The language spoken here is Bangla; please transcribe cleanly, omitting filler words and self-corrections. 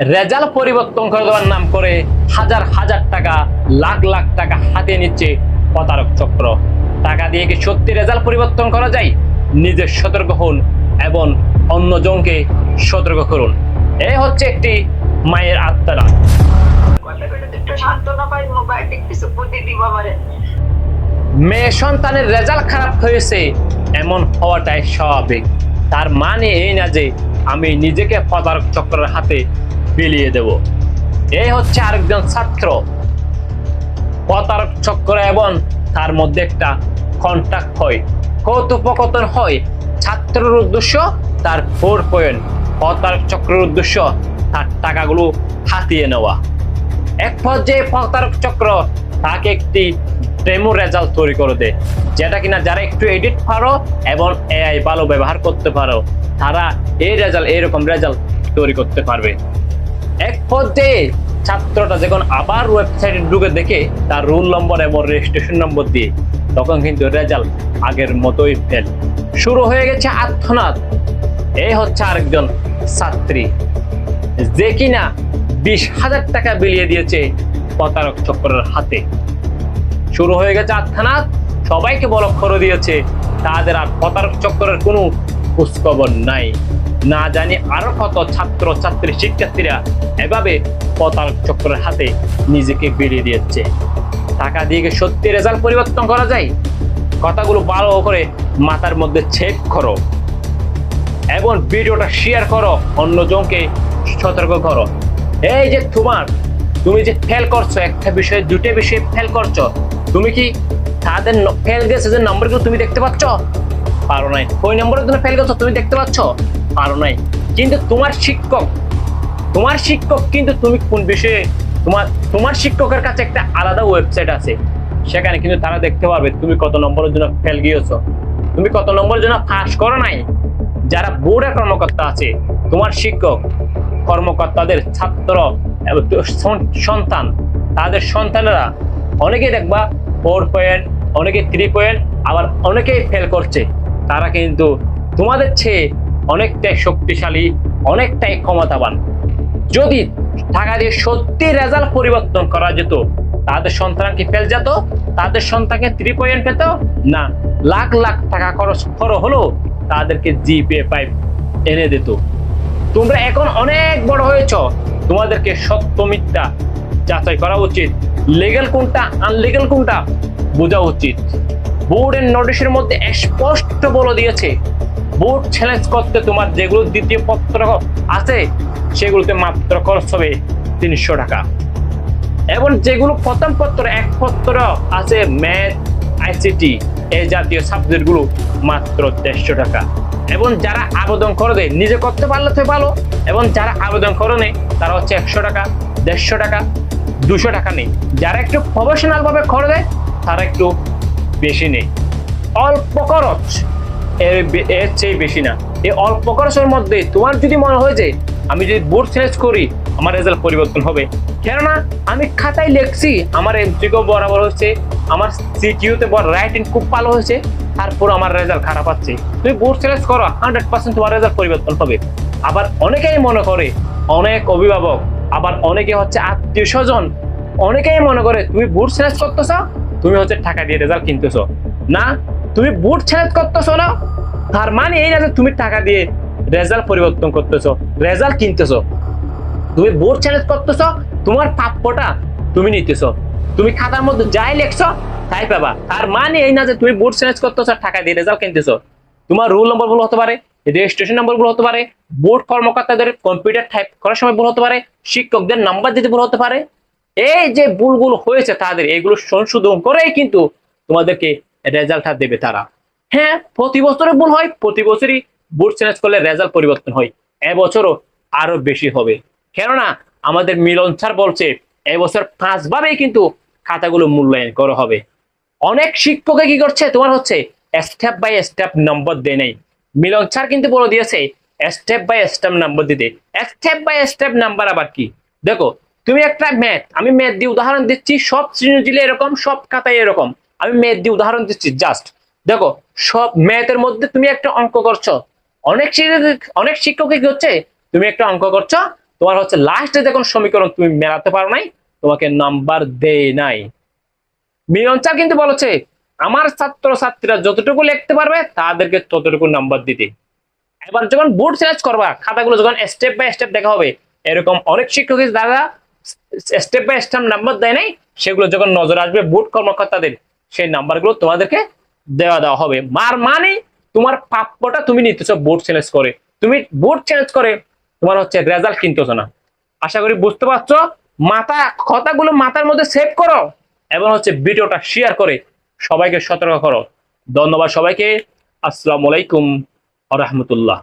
রেজাল্ট পরিবর্তন করে দেওয়ার নাম করে হাজার হাজার টাকা, লাখ লাখ টাকা হাতে নিচ্ছে প্রতারক চক্র। টাকা দিয়ে কি সত্যি রেজাল্ট পরিবর্তন করা যায়? নিজে সতর্ক হন এবং অন্যজনকে সতর্ক করুন। এই হচ্ছে একটি মায়ের আত্মারা। মেয়ে সন্তানের রেজাল্ট খারাপ হয়েছে এমন হওয়াটাই স্বাভাবিক। তার মানে এই না যে আমি নিজেকে প্রতারক চক্রের হাতে বিলিয়ে দেব। এই হচ্ছে আরেকজন ছাত্র। প্রতারক চক্র এবং তার মধ্যে একটা কন্টাক্ট হয়, কথোপকথন হয়। ছাত্রের উদ্দেশ্য তার 4 পয়েন্ট, প্রতারক চক্রের উদ্দেশ্য তার টাকাগুলো হাতিয়ে নেওয়া। এক পর্যায়ে প্রতারক চক্র তাকে একটি ডেমো রেজাল্ট তৈরি করে দেয়, যেটা কিনা যারা একটু এডিট পারো এবং এআই ভালো ব্যবহার করতে পারো তারা এরকম রেজাল্ট তৈরি করতে পারবে। এক পর্যায়ে ছাত্রটা যখন আবার ওয়েবসাইটে ঢুকে দেখে তার রোল নম্বর এবং রেজিস্ট্রেশন নম্বর দিয়ে, তখন কিন্তু রেজাল্ট আগের মতোই ফেল। শুরু হয়ে গেছে আর্তনাদ। এই হচ্ছে আরেকজন ছাত্রী যে কিনা 20,000 টাকা বিলিয়ে দিয়েছে প্রতারক চক্রের হাতে। শুরু হয়ে গেছে আর্তনাদ, সবাইকে ব্লক করে দিয়েছে। তাদের আর প্রতারক চক্রের কোনো খোঁজখবর নাই। না জানি আরো কত ছাত্র ছাত্রী শিক্ষার্থীরা এভাবে প্রতারক চক্রের হাতে নিজেকে বিলিয়ে দিয়েছে। টাকা দিয়ে কি সত্যি রেজাল্ট পরিবর্তন করা যায়? কথাগুলো ভালো করে মাথার মধ্যে চেক করো এবং ভিডিওটা শেয়ার করো, অন্যজনকে সতর্ক করো। এই যে তুমি যে ফেল করছো, একটা বিষয়ে 2টা বিষয়ে ফেল করছো, তুমি কি তাদের ফেল গেছে যে নম্বরগুলো তুমি দেখতে পাচ্ছ? পারো নাই। ওই নম্বরের জন্য ফেল গেছো তুমি দেখতে পাচ্ছ? পারো নাই। কিন্তু তোমার শিক্ষক কিন্তু তুমি কোন বিষয়ে, তোমার শিক্ষকের কাছে একটা আলাদা ওয়েবসাইট আছে, সেখানে কিন্তু তারা দেখতে পারবে তুমি কত নম্বরের জন্য ফেল গিয়েছো, তুমি কত নম্বরের জন্য পাস করো নাই। যারা বোর্ডের কর্মকর্তা আছে, তোমার শিক্ষক কর্মকর্তাদের ছাত্র সন্তান, তাদের সন্তানেরা অনেকেই দেখবা 4 পয়েন্ট, অনেকে 3 পয়েন্ট, আবার অনেকেই ফেল করছে। তারা কিন্তু তোমাদের চেয়ে অনেকটাই শক্তিশালী, অনেকটাই ক্ষমতাবান। যদি টাকা দিয়ে সত্যি রেজাল্ট পরিবর্তন করা যেত, তাদের সন্তান কি ফেল যেত? তাদের সন্তানকে 3 পয়েন্ট পেত না? লাখ লাখ টাকা খরচ হলো তাদেরকে জিপিএ 5 এনে দিত। তোমরা এখন অনেক বড় হয়েছ, তোমাদেরকে সত্য মিথ্যা যাচাই করা উচিত, লিগ্যাল কোনটা আনলিগ্যাল কোনটা বোঝা উচিত। বোর্ডের নোটিশের মধ্যে স্পষ্ট বলে দিয়েছে, বোর্ড চ্যালেঞ্জ করতে তোমার যেগুলো দ্বিতীয় পত্র আছে সেগুলোতে মাত্র খরচ হবে 300 টাকা, এবং যেগুলো প্রথম পত্র 1 পত্র আছে ম্যাথ, আইসিটি এই জাতীয় সাবজেক্টগুলো মাত্র 150 টাকা। এবং যারা আবেদন করে দেয়, নিজে করতে পারলে তো ভালো, এবং যারা আবেদন করে নেয় তারা হচ্ছে 100 টাকা, 150 টাকা, 200 টাকা নেই। যারা একটু প্রফেশনাল ভাবে করে দেয় তারা একটু বেশি নেই। অল্প খরচ, এর চেয়ে বেশি না। এই অল্প খরচের মধ্যে তোমার যদি মনে হয় যে আমি যদি বোর্ড চ্যালেঞ্জ করি আমার রেজাল্ট পরিবর্তন হবে, কেননা আমি খাতায় লিখছি, আমার এমসিকিউ বরাবর হচ্ছে, আমার সিকিউতে রাইটিং খুব ভালো হয়েছে, তারপর আমার রেজাল্ট খারাপ হচ্ছে, তুমি বোর্ড চ্যালেঞ্জ করো, 100% তোমার রেজাল্ট পরিবর্তন হবে। আবার অনেকেই মনে করে, অনেক অভিভাবক, আবার অনেকে হচ্ছে আত্মীয় স্বজন, অনেকেই মনে করে তুমি বোর্ড চ্যালেঞ্জ করতেছ, তুমি হচ্ছে টাকা দিয়ে রেজাল্ট কিনতেছ। না, তুমি বোর্ড চ্যালেঞ্জ করতেছ না, তার মানে এই না যে তুমি টাকা দিয়ে রেজাল্ট পরিবর্তন করতেছো, রেজাল্ট কিনতেছো। তুমি বোর্ড চ্যালেঞ্জ করতেছো, তোমার প্রাপ্যটা তুমি নিতেছো, তুমি খাতার মধ্যে যাই লেখছো তাই পাবা। তার মানে এই না যে তুমি বোর্ড চ্যালেঞ্জ করতেছো, টাকা দিয়ে রেজাল্ট কিনতেছো। তোমার রোল নম্বর ভুল হতে পারে, রেজিস্ট্রেশন নম্বর ভুল হতে পারে, বোর্ড কর্মকর্তাদের কম্পিউটার টাইপ করার সময় ভুল হতে পারে, শিক্ষকদের নাম্বার দিতে ভুল হতে পারে। এই যে ভুলগুলো হয়েছে তাদের, এগুলো সংশোধন করেই কিন্তু তোমাদেরকে রেজাল্টটা দেবে তারা। হ্যাঁ, প্রতি বছরে ভুল হয়, প্রতি বছরই বোর্ড চ্যালেঞ্জ করলে রেজাল্ট পরিবর্তন হয়, এবছরও আরো বেশি হবে। কেননা আমাদের মিলন স্যার বলছে এবছর 5 ভাবেই কিন্তু খাতাগুলো মূল্যায়ন করা হবে। অনেক শিক্ষকে কি করছে, তোমার হচ্ছে স্টেপ বাই স্টেপ নম্বর দেয় নাই। মিলন স্যার কিন্তু বলে দিয়েছে স্টেপ বাই স্টেপ নাম্বার দিতে। স্টেপ বাই স্টেপ নাম্বার আবার কি? দেখো, তুমি একটা ম্যাথ, আমি ম্যাথ দিয়ে উদাহরণ দিচ্ছি, সব শ্রেণী এরকম, সব খাতায় এরকম, আমি ম্যাথ দিয়ে উদাহরণ দিচ্ছি জাস্ট। দেখো, সব ম্যাথের মধ্যে তুমি একটা অঙ্ক করছো, অনেক শিক্ষক কি হচ্ছে, তুমি একটা অঙ্ক করছো, তোমার হচ্ছে লাস্টে যখন সমীকরণ তুমি মেলাতে পারো নাই, তোমাকে নাম্বার দেয় নাই। মিলন স্যার কিন্তু বলেছে আমার ছাত্র ছাত্রীরা যতটুকু লিখতে পারবে তাদেরকে ততটুকু নাম্বার দিতে। এবার যখন বোর্ড সিলেক্ট করবা, খাতাগুলো যখন স্টেপ বাই স্টেপ দেখা হবে, এরকম অনেক শিক্ষক যারা স্টেপ বাই স্টেপ নাম্বার দেয় নাই, সেগুলো যখন নজর আসবে বোর্ড কর্মকর্তাদের, সেই নাম্বারগুলো তোমাদেরকে দেওয়া হবে। মানে তোমার প্রাপ্যটা তুমি নিতেছো বোর্ড সিলেক্ট করে, তুমি বোর্ড সিলেক্ট করে তোমার হচ্ছে রেজাল্ট কিনতেছো না। আশা করি বুঝতে পারছো। কথাগুলো মাথার মধ্যে সেভ করো এবং হচ্ছে ভিডিওটা শেয়ার করে সবাইকে সতর্ক করো। ধন্যবাদ সবাইকে। আসসালামু আলাইকুম ওয়া রাহমাতুল্লাহ।